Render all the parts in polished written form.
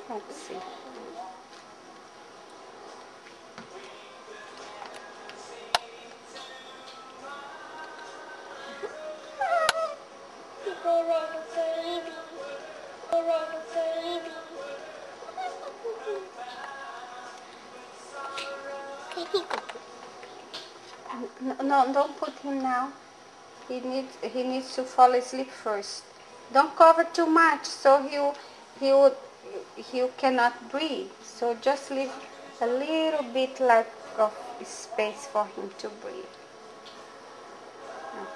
Let's see. No, don't put him now. He needs to fall asleep first. Don't cover too much, so he cannot breathe. So just leave a little bit like of space for him to breathe.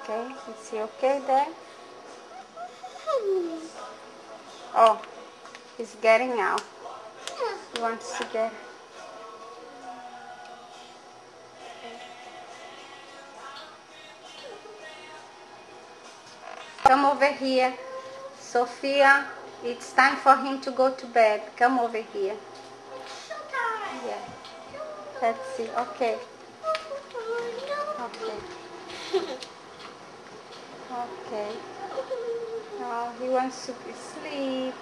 Okay, is he okay there? Oh, he's getting out. He wants to get. Come over here, Sophia. It's time for him to go to bed. Come over here. Yeah. Let's see. Okay. Okay. Okay. Oh, he wants to sleep.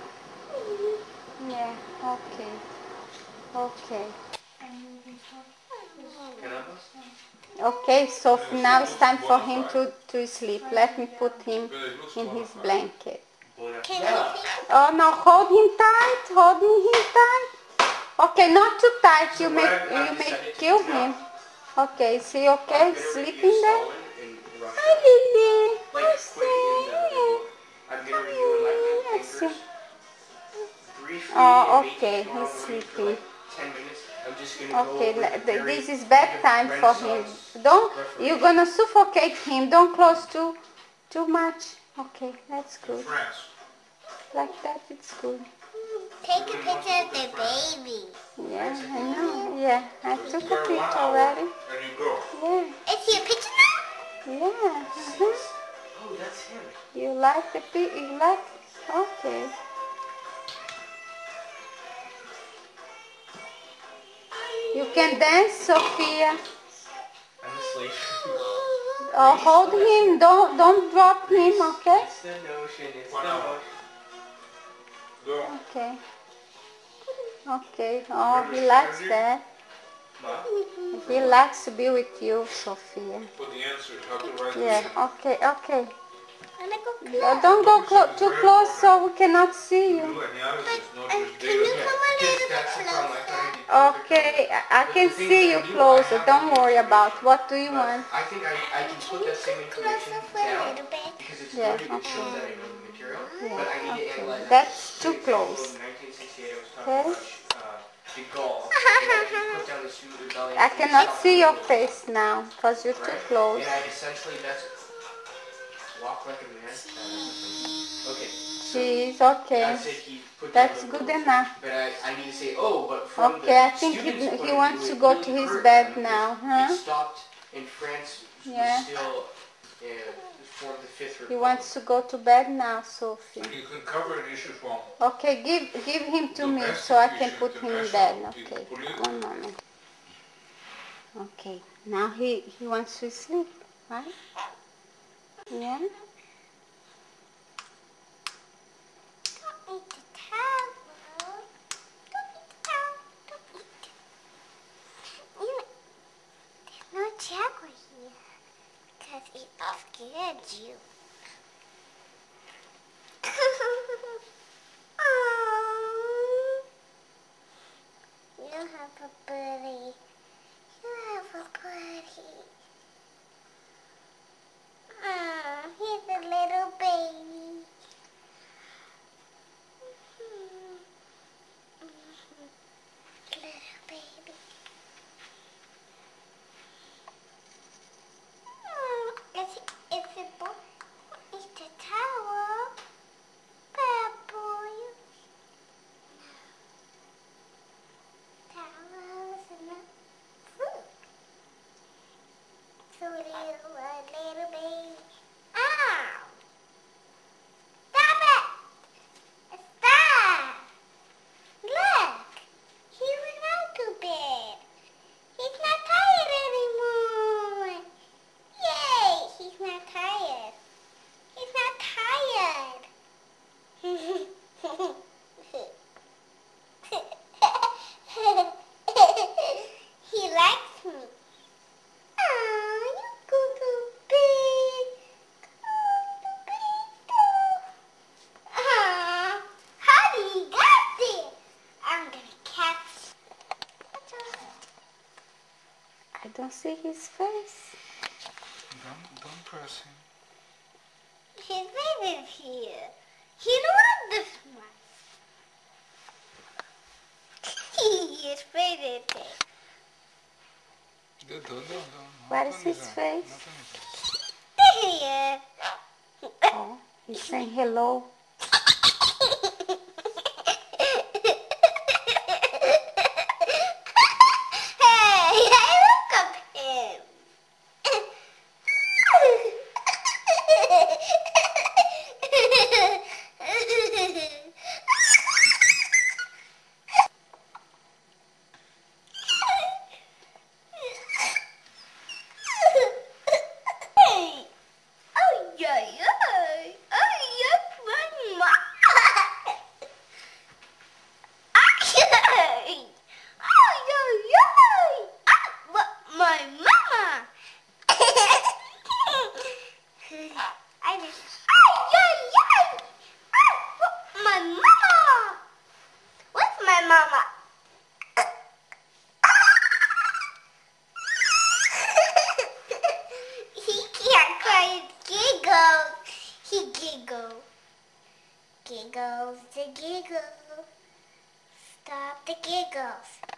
Yeah. Okay. Okay. Okay, so now it's time for him to sleep. Let me put him in his blanket. Oh no, hold him tight, holding him tight. Okay, not too tight, you may kill him. Okay, is he okay? Sleeping there? Hi, Lily. Oh, okay, he's sleeping. Okay, this is bedtime for him. You're gonna suffocate him. Don't close too much. Okay, that's good. Like that, it's good. Take a picture of the baby. Yeah, I know. Yeah, I took a picture already. Yeah. Is he a picture now? Yeah. Oh, that's him. You like the picture? You like? Okay. You can dance, Sophia. I'm asleep. Oh, hold him. Don't drop him, okay? It's the notion. It's the notion. Okay. Okay. Oh, he likes that. He likes to be with you, Sophia. Yeah. Okay. Okay. Don't go too close so we cannot see you. Can you come a little bit closer? Okay, I can see you closer. Don't worry about. What do you want? I think I can put that same information down because it's Yeah, good to show that I know the material. Yeah, But I need to okay. analyze it. That's too close. In 1968, I was Okay. talking about the gall. Put down the suit rebellion. I cannot see your face now because you're too close. And I essentially walk like a man. Okay. She's okay. That's good enough. But I need to say, oh, but from Okay, I think he wants to go to his bed now, huh? It stopped in France. Yeah. Still formed the Fifth Republic. He wants to go to bed now, Sophie. You can cover an issue from. Okay, give him to me so I can put him in bed. Okay, one moment. Okay, now he wants to sleep, right? Yeah. Jaguar here, because it scared you. You have a buddy. You have a buddy. He's a little baby. Little baby. Is it boy? don't see his face. Don't press him. His face is here. He don't want this one. His face is there. Where is his face? Here. Oh, he's saying hello. Mama. He can't cry, he giggles. He giggles. Giggles the giggles. Stop the giggles.